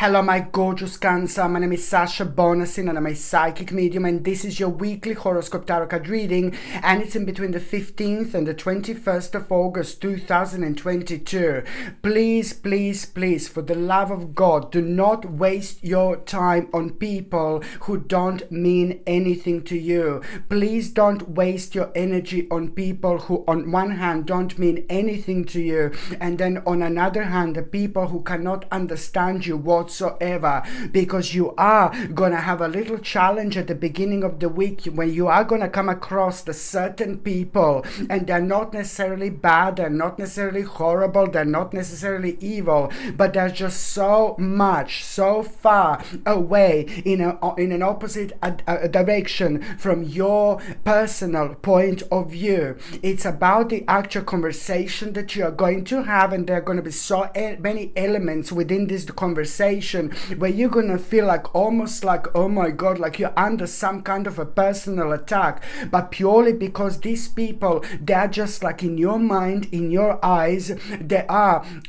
Hello, my gorgeous Cancer. My name is Sasha Bonasin and I'm a psychic medium, and this is your weekly horoscope tarot card reading, and it's in between the 15th and the 21st of August 2022. Please, please, please, for the love of God, do not waste your time on people who don't mean anything to you. Please don't waste your energy on people who on one hand don't mean anything to you, and then on another hand the people who cannot understand you whatsoever, because you are gonna have a little challenge at the beginning of the week when you are gonna come across the certain people, and they're not necessarily bad, they're not necessarily horrible, they're not necessarily evil, but they're just so far away in an opposite direction from your personal point of view. It's about the actual conversation that you are going to have, and there are going to be so many elements within this conversation where you're going to feel like almost like, oh my God, like you're under some kind of a personal attack, but purely because these people, they're just like in your mind, in your eyes,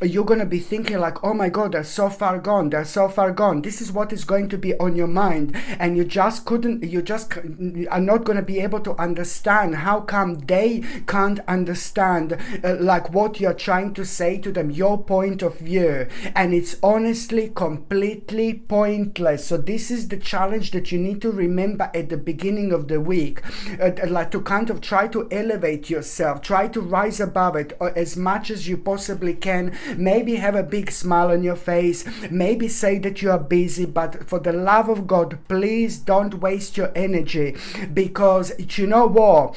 you're going to be thinking like, oh my God, they're so far gone. This is what is going to be on your mind, and you just are not going to be able to understand how come they can't understand like what you're trying to say to them, your point of view, and it's honestly completely pointless. So this is the challenge that you need to remember at the beginning of the week, like to kind of try to elevate yourself, try to rise above it as much as you possibly can. Maybe have a big smile on your face, maybe say that you are busy, but for the love of God, please don't waste your energy, because you know what?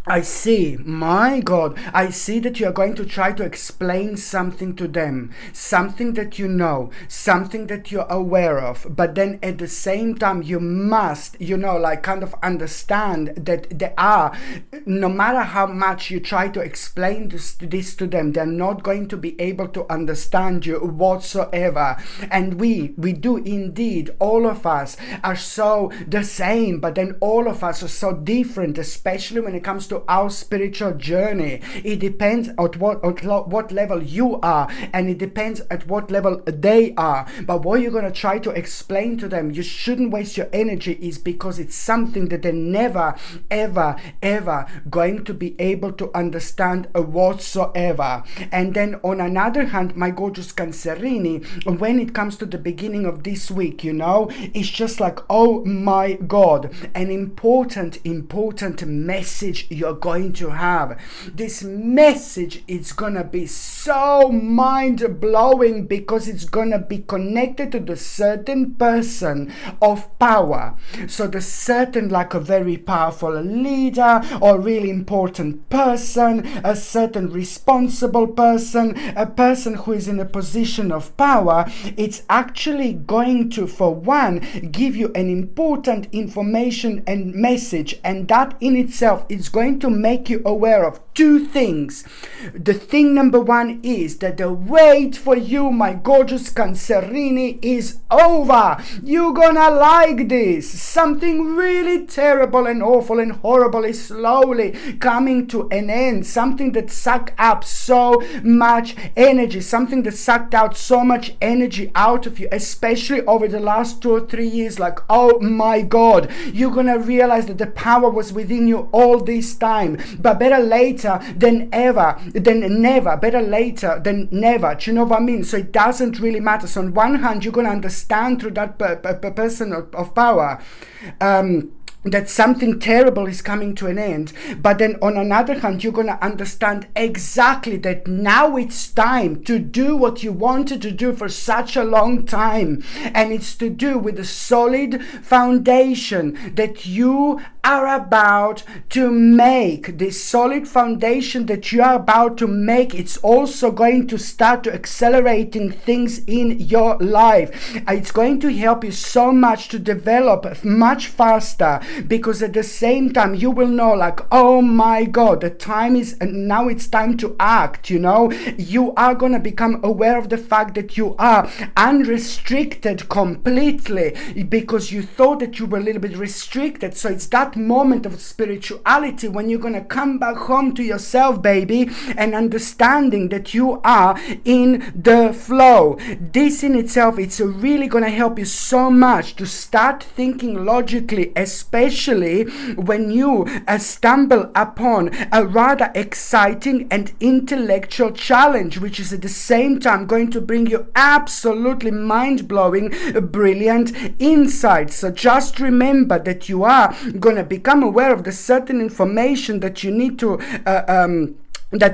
I see that you are going to try to explain something to them, something that you know, something that you're aware of, but then at the same time you must, like kind of understand that they are, no matter how much you try to explain this to them, they're not going to be able to understand you whatsoever. And we do indeed, all of us are so the same, but then all of us are so different, especially when it comes to our spiritual journey. It depends at what level you are, and it depends at what level they are. But what you're going to try to explain to them, you shouldn't waste your energy, is because it's something that they're never ever going to be able to understand whatsoever. And then on another hand, my gorgeous Cancerini, when it comes to the beginning of this week, it's just like, oh my God, an important message you're going to have. This message is gonna be so mind-blowing, because it's gonna be connected to the certain person of power. So the certain, like a very powerful leader or really important person, a certain responsible person, a person who is in a position of power. It's actually going to, for one, give you an important information and message, and that in itself is going to make you aware of two things. The thing number one is that the wait for you, my gorgeous Cancerini, is over. You're gonna like this. Something really terrible and awful and horrible is slowly coming to an end. Something that sucked up so much energy, something that sucked out so much energy out of you, especially over the last 2 or 3 years. Like, oh my God, you're gonna realize that the power was within you all this time, but better later than never. Better later than never. Do you know what I mean? So it doesn't really matter. So on one hand, you're going to understand through that person of power that something terrible is coming to an end, but then on another hand, you're going to understand exactly that now it's time to do what you wanted to do for such a long time, and it's to do with the solid foundation that you are about to make. This solid foundation that you are about to make, it's also going to start to accelerating things in your life. It's going to help you so much to develop much faster, because at the same time you will know like, oh my God, the time is, and now it's time to act. You are going to become aware of the fact that you are unrestricted completely, because you thought that you were a little bit restricted. So it's that moment of spirituality when you're going to come back home to yourself, baby, and understanding that you are in the flow. This in itself, it's really going to help you so much to start thinking logically, especially when you stumble upon a rather exciting and intellectual challenge, which is at the same time going to bring you absolutely mind-blowing, brilliant insights. So just remember that you are going to become aware of the certain information that you need to but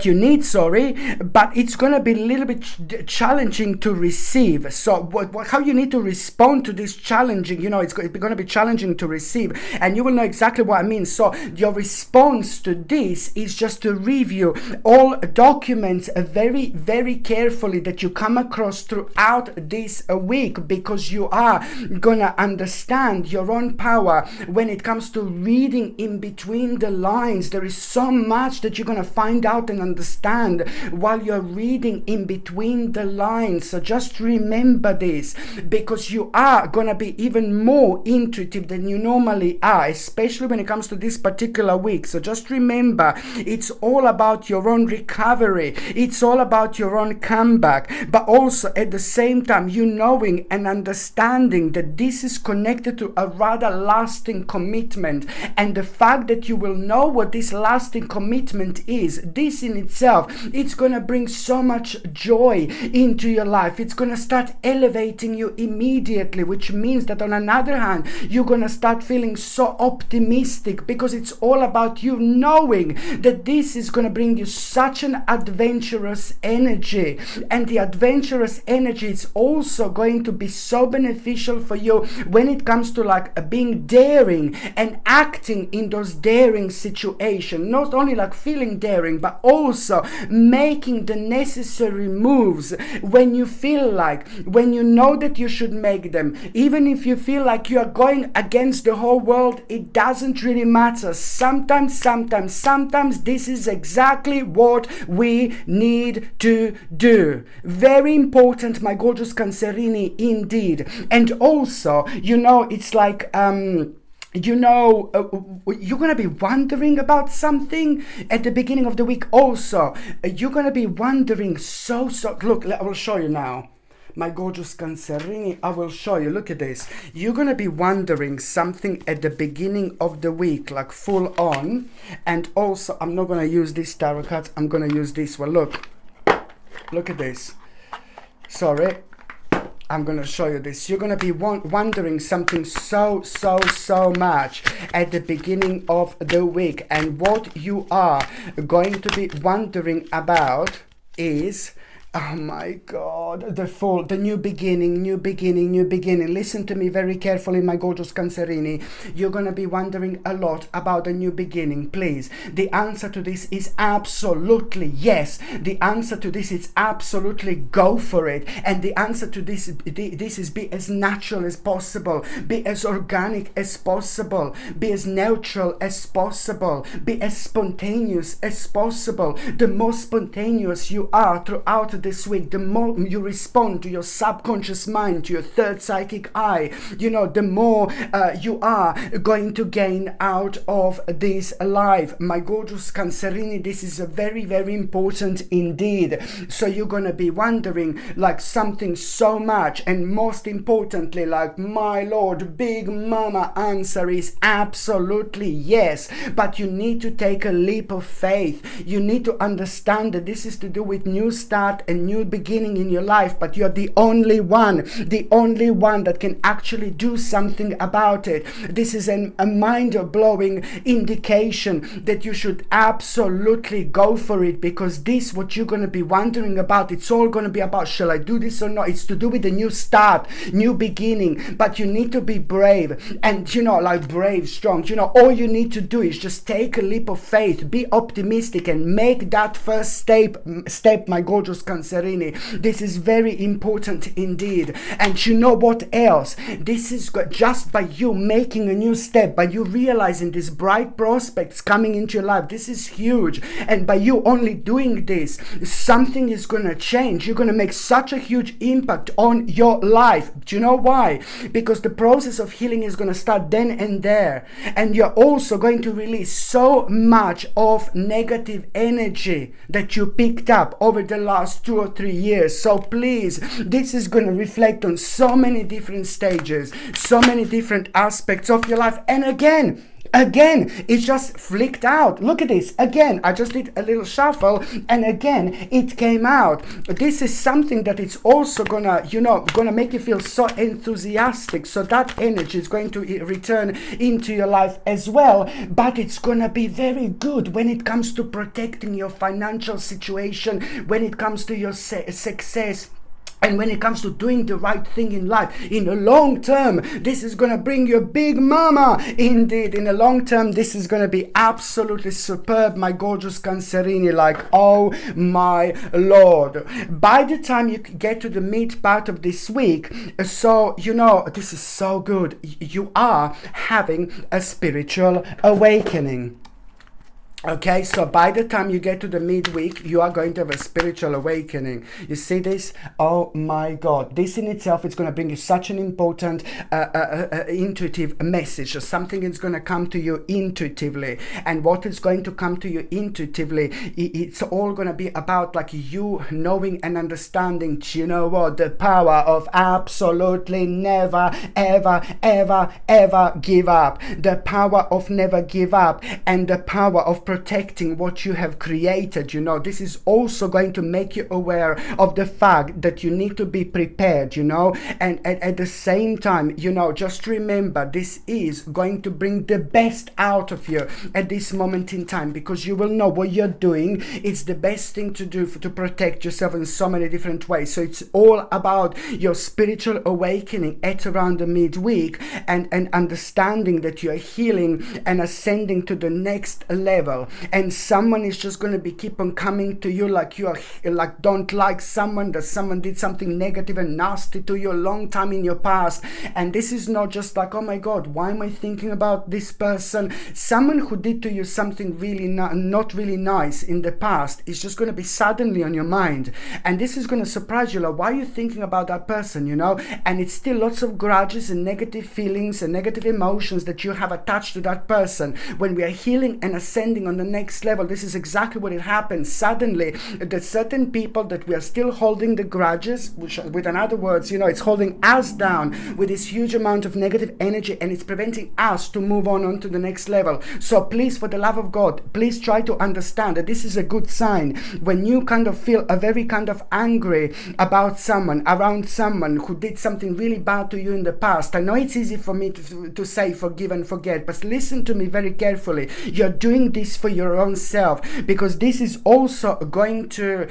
it's going to be a little bit challenging to receive. So how you need to respond to this challenging, it's going to be challenging to receive, and you will know exactly what I mean. So your response to this is just to review all documents very, very carefully that you come across throughout this week, because you are going to understand your own power when it comes to reading in between the lines. There is so much that you're going to find out and understand while you're reading in between the lines. So just remember this, because you are going to be even more intuitive than you normally are, especially when it comes to this particular week. So just remember, it's all about your own recovery, it's all about your own comeback, but also at the same time you knowing and understanding that this is connected to a rather lasting commitment, and the fact that you will know what this lasting commitment is, this in itself, it's going to bring so much joy into your life. It's going to start elevating you immediately, which means that on another hand, you're going to start feeling so optimistic, because it's all about you knowing that this is going to bring you such an adventurous energy, and the adventurous energy is also going to be so beneficial for you when it comes to like being daring and acting in those daring situations. Not only like feeling daring, but also making the necessary moves when you feel like, when you know that you should make them. Even if you feel like you are going against the whole world, it doesn't really matter. Sometimes this is exactly what we need to do. Very important, my gorgeous Cancerini, indeed. And also, it's like you're going to be wondering about something at the beginning of the week. Also, you're going to be wondering so look, I will show you now, my gorgeous Cancerini. I will show you. Look at this. You're going to be wondering something at the beginning of the week, like full on. And also, I'm not going to use this tarot card, I'm going to use this one. Look at this. Sorry, I'm going to show you this. You're going to be wondering something so much at the beginning of the week. And what you are going to be wondering about is, oh my God, the new beginning. Listen to me very carefully, my gorgeous Cancerini. You're going to be wondering a lot about the new beginning, please. The answer to this is absolutely yes. The answer to this is absolutely go for it. And the answer to this is be as natural as possible, be as organic as possible, be as neutral as possible, be as spontaneous as possible. The more spontaneous you are throughout this week, the more you respond to your subconscious mind, to your third psychic eye, the more you are going to gain out of this life. My gorgeous Cancerini, this is a very, very important indeed. So you're going to be wondering like something so much, and most importantly, like, my Lord, big mama answer is absolutely yes. But you need to take a leap of faith. You need to understand that this is to do with new start and new beginning in your life, but you're the only one that can actually do something about it. This is a mind-blowing indication that you should absolutely go for it, because this, what you're going to be wondering about, it's all going to be about, shall I do this or not? It's to do with the new start, new beginning. But you need to be brave, and like brave, strong. All you need to do is just take a leap of faith, be optimistic, and make that first step, my gorgeous Cancer. Cancerini. This is very important indeed. And you know what else? This is just by you making a new step, by you realizing these bright prospects coming into your life. This is huge. And by you only doing this, something is going to change. You're going to make such a huge impact on your life. Do you know why? Because the process of healing is going to start then and there. And you're also going to release so much of negative energy that you picked up over the last 2 or 3 years. So please, this is going to reflect on so many different stages, so many different aspects of your life. And again, it's just flicked out. Look at this. Again, I just did a little shuffle and again, it came out. This is something that it's also gonna make you feel so enthusiastic. So that energy is going to return into your life as well. But it's gonna be very good when it comes to protecting your financial situation, when it comes to your success, and when it comes to doing the right thing in life. In the long term, this is going to bring you a big mama. Indeed, in the long term, this is going to be absolutely superb, my gorgeous Cancerini. Like, oh my Lord. By the time you get to the mid part of this week, so, this is so good. You are having a spiritual awakening. Okay, so by the time you get to the midweek, you are going to have a spiritual awakening. You see this? Oh my God. This in itself is going to bring you such an important intuitive message. Something is going to come to you intuitively. And what is going to come to you intuitively, it's all going to be about like you knowing and understanding, you know what, the power of absolutely never, ever, ever, ever give up. The power of never give up and the power of protecting what you have created. This is also going to make you aware of the fact that you need to be prepared, and at the same time, just remember, this is going to bring the best out of you at this moment in time, because you will know what you're doing. It's the best thing to do to protect yourself in so many different ways. So it's all about your spiritual awakening at around the midweek and understanding that you're healing and ascending to the next level. And someone is just going to be keep on coming to you like you are like don't like someone, that someone did something negative and nasty to you a long time in your past. And this is not just like, oh my God, why am I thinking about this person? Someone who did to you something really not really nice in the past is just going to be suddenly on your mind, and this is going to surprise you. Like, why are you thinking about that person? And it's still lots of grudges and negative feelings and negative emotions that you have attached to that person. When we are healing and ascending on the next level, this is exactly what it happens. Suddenly, there's certain people that we are still holding the grudges, which, with another words, it's holding us down with this huge amount of negative energy, and it's preventing us to move on to the next level. So please, for the love of God, please try to understand that this is a good sign. When you kind of feel a very kind of angry about someone, around someone who did something really bad to you in the past, I know it's easy for me to say forgive and forget, but listen to me very carefully. You're doing this for your own self, because this is also going to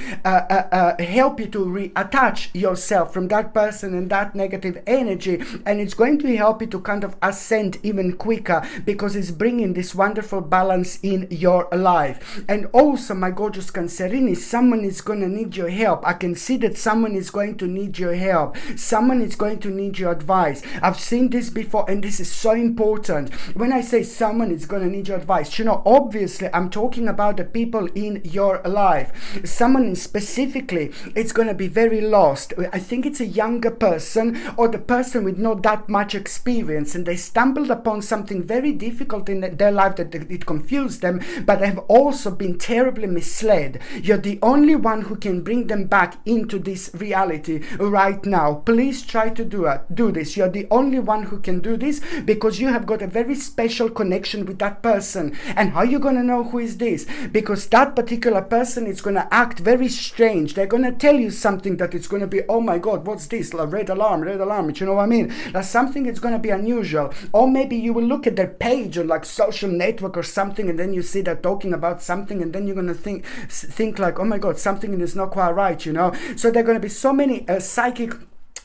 help you to reattach yourself from that person and that negative energy, and it's going to help you to kind of ascend even quicker, because it's bringing this wonderful balance in your life. And also, my gorgeous Cancerini, someone is going to need your help. I can see that someone is going to need your help. Someone is going to need your advice. I've seen this before, and this is so important. When I say someone is going to need your advice, obviously I'm talking about the people in your life. Someone specifically, it's going to be very lost. I think it's a younger person, or the person with not that much experience, and they stumbled upon something very difficult in their life that it confused them, but they have also been terribly misled. You're the only one who can bring them back into this reality right now. Please try to do this. You're the only one who can do this, because you have got a very special connection with that person. And how are you going to know who is this? Because that particular person is going to act very strange. They're going to tell you something that it's going to be, oh my God, what's this? Like red alarm, you know what I mean? Like something is going to be unusual. Or maybe you will look at their page on like social network or something, and then you see they're talking about something, and then you're going to think like, oh my God, something is not quite right, So there are going to be so many psychic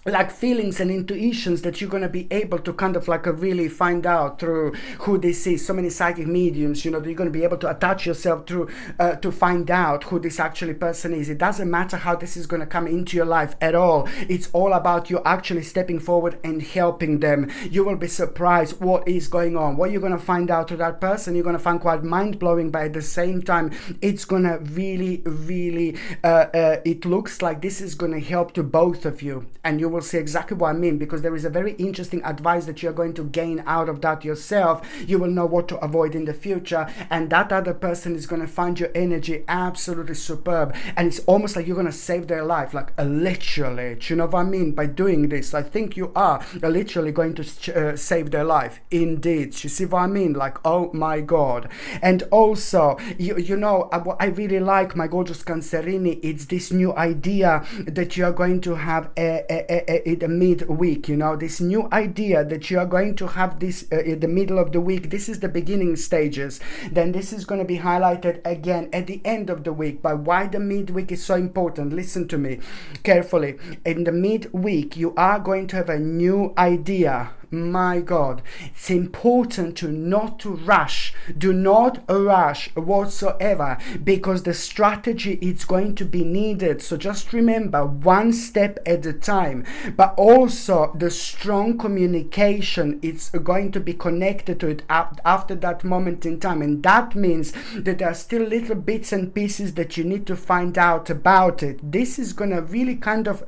like feelings and intuitions that you're going to be able to kind of like really find out through who this is. So many psychic mediums, you know, that you're going to be able to attach yourself through to find out who this actually person is. It doesn't matter how this is going to come into your life at all. It's all about you actually stepping forward and helping them. You will be surprised what is going on. What you're going to find out to that person, you're going to find quite mind-blowing, but at the same time, it's going to really, really, it looks like this is going to help to both of you. And you will see exactly what I mean, because there is a very interesting advice that you're going to gain out of that yourself. You will know what to avoid in the future, and that other person is going to find your energy absolutely superb, and it's almost like you're going to save their life, like literally. Do you know what I mean by doing this? I think you are literally going to save their life indeed. You see what I mean? Like, oh my god. And also, you know what I really like, my gorgeous Cancerini, it's this new idea that you are going to have in the midweek. You know, this new idea that you are going to have this in the middle of the week. This is the beginning stages. Then this is going to be highlighted again at the end of the week. But why the midweek is so important? Listen to me carefully. In the midweek, you are going to have a new idea. My god, it's important to not to rush. Do not rush whatsoever, because the strategy is going to be needed. So just remember, one step at a time. But also the strong communication, it's going to be connected to it after that moment in time. And that means that there are still little bits and pieces that you need to find out about it. This is going to really kind of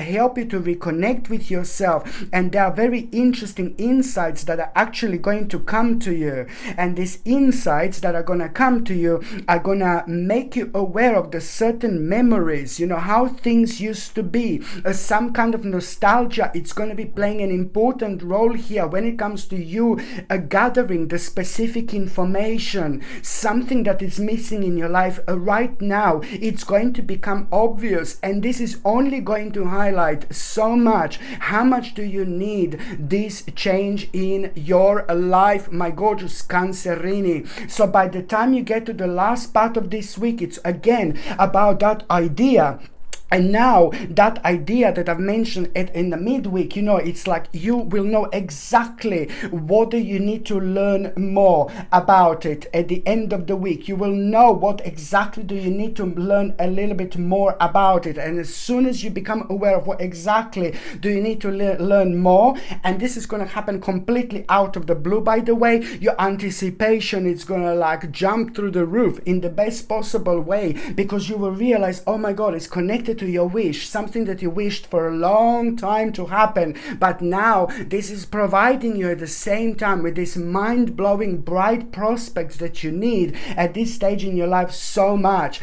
help you to reconnect with yourself. And there are very interesting insights that are actually going to come to you, and these insights that are going to come to you are going to make you aware of the certain memories, you know, how things used to be. Some kind of nostalgia, it's going to be playing an important role here when it comes to you gathering the specific information, something that is missing in your life right now. It's going to become obvious, and this is only going to highlight so much. How much do you need this change in your life, my gorgeous Cancerini? So by the time you get to the last part of this week, it's again about that idea. And now that idea that I've mentioned in the midweek, you know, it's like you will know exactly what do you need to learn more about it at the end of the week. You will know what exactly do you need to learn a little bit more about it. And as soon as you become aware of what exactly do you need to learn more, and this is going to happen completely out of the blue, by the way, your anticipation is going to like jump through the roof in the best possible way, because you will realize, oh my god, it's connected to your wish, something that you wished for a long time to happen, but now this is providing you at the same time with this mind-blowing bright prospects that you need at this stage in your life so much.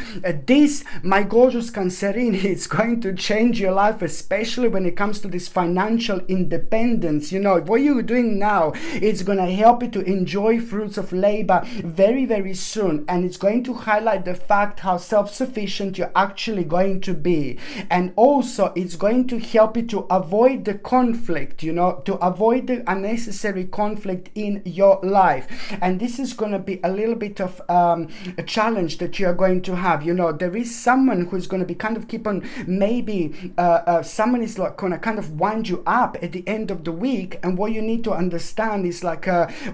This, my gorgeous Cancerini, is going to change your life, especially when it comes to this financial independence. You know, what you're doing now, it's going to help you to enjoy fruits of labor very, very soon, and it's going to highlight the fact how self-sufficient you're actually going to be. And also it's going to help you to avoid the conflict, you know, to avoid the unnecessary conflict in your life. And this is going to be a little bit of a challenge that you are going to have. You know, there is someone who's going to be kind of keep on, maybe someone is like going to kind of wind you up at the end of the week. And what you need to understand is like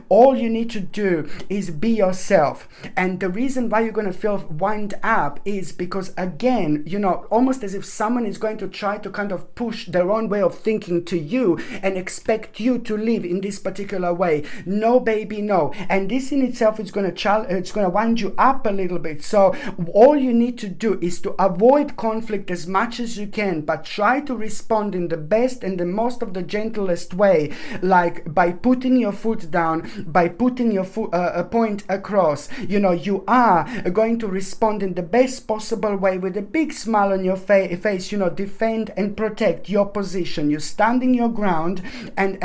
all you need to do is be yourself. And the reason why you're going to feel wind up is because, again, you know, almost as if someone is going to try to kind of push their own way of thinking to you and expect you to live in this particular way. No, baby, no. And this in itself is going to wind you up a little bit. So all you need to do is to avoid conflict as much as you can, but try to respond in the best and the most of the gentlest way, like by putting your foot down, by putting your point across. You know, you are going to respond in the best possible way with a big smile on your face, you know, defend and protect your position. You're standing your ground and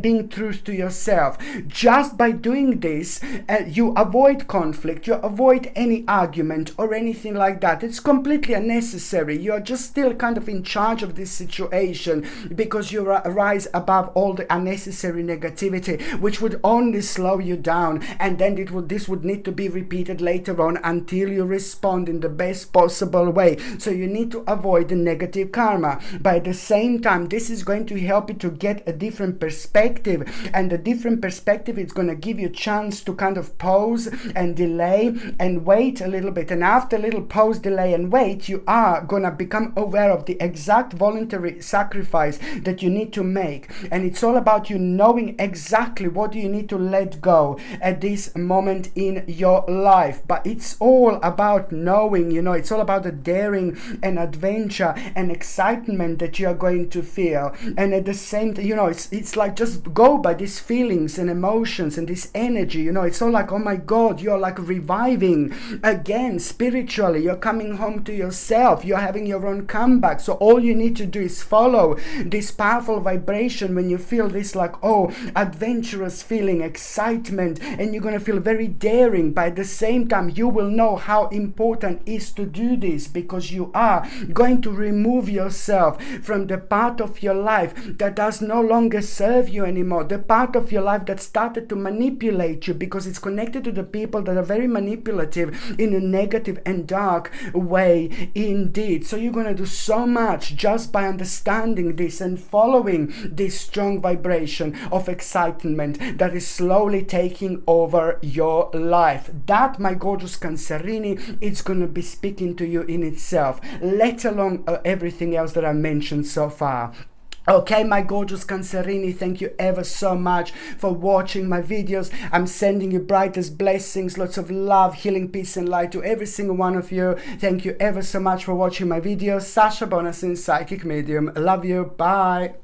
being true to yourself. Just by doing this, you avoid conflict, you avoid any argument or anything like that. It's completely unnecessary. You are just still kind of in charge of this situation, because you rise above all the unnecessary negativity, which would only slow you down, and then this would need to be repeated later on until you respond in the best possible way. So you need to avoid the negative karma. But at the same time, this is going to help you to get a different perspective, and the different perspective is going to give you a chance to kind of pause and delay and wait a little bit. And after a little pause, delay and wait, you are going to become aware of the exact voluntary sacrifice that you need to make. And it's all about you knowing exactly what you need to let go at this moment in your life. But it's all about knowing, it's all about the daring and adventure and excitement that you are going to feel. And at the same time, it's like just go by these feelings and emotions and this energy. It's all like, oh my God, you're like reviving again spiritually. You're coming home to yourself. You're having your own comeback. So all you need to do is follow this powerful vibration when you feel this like, adventurous feeling, excitement, and you're going to feel very daring. But at the same time, you will know how important it is to do this, because you are going to remove yourself from the part of your life that does no longer serve you anymore, the part of your life that started to manipulate you, because it's connected to the people that are very manipulative in a negative and dark way indeed. So you're going to do so much just by understanding this and following this strong vibration of excitement that is slowly taking over your life. That, my gorgeous Cancerini, it's going to be speaking to you in itself, let alone everything else that I mentioned so far. Okay, my gorgeous Cancerini, thank you ever so much for watching my videos. I'm sending you brightest blessings, lots of love, healing, peace and light to every single one of you. Thank you ever so much for watching my videos. Sasha Bonasin, Psychic Medium. Love you. Bye.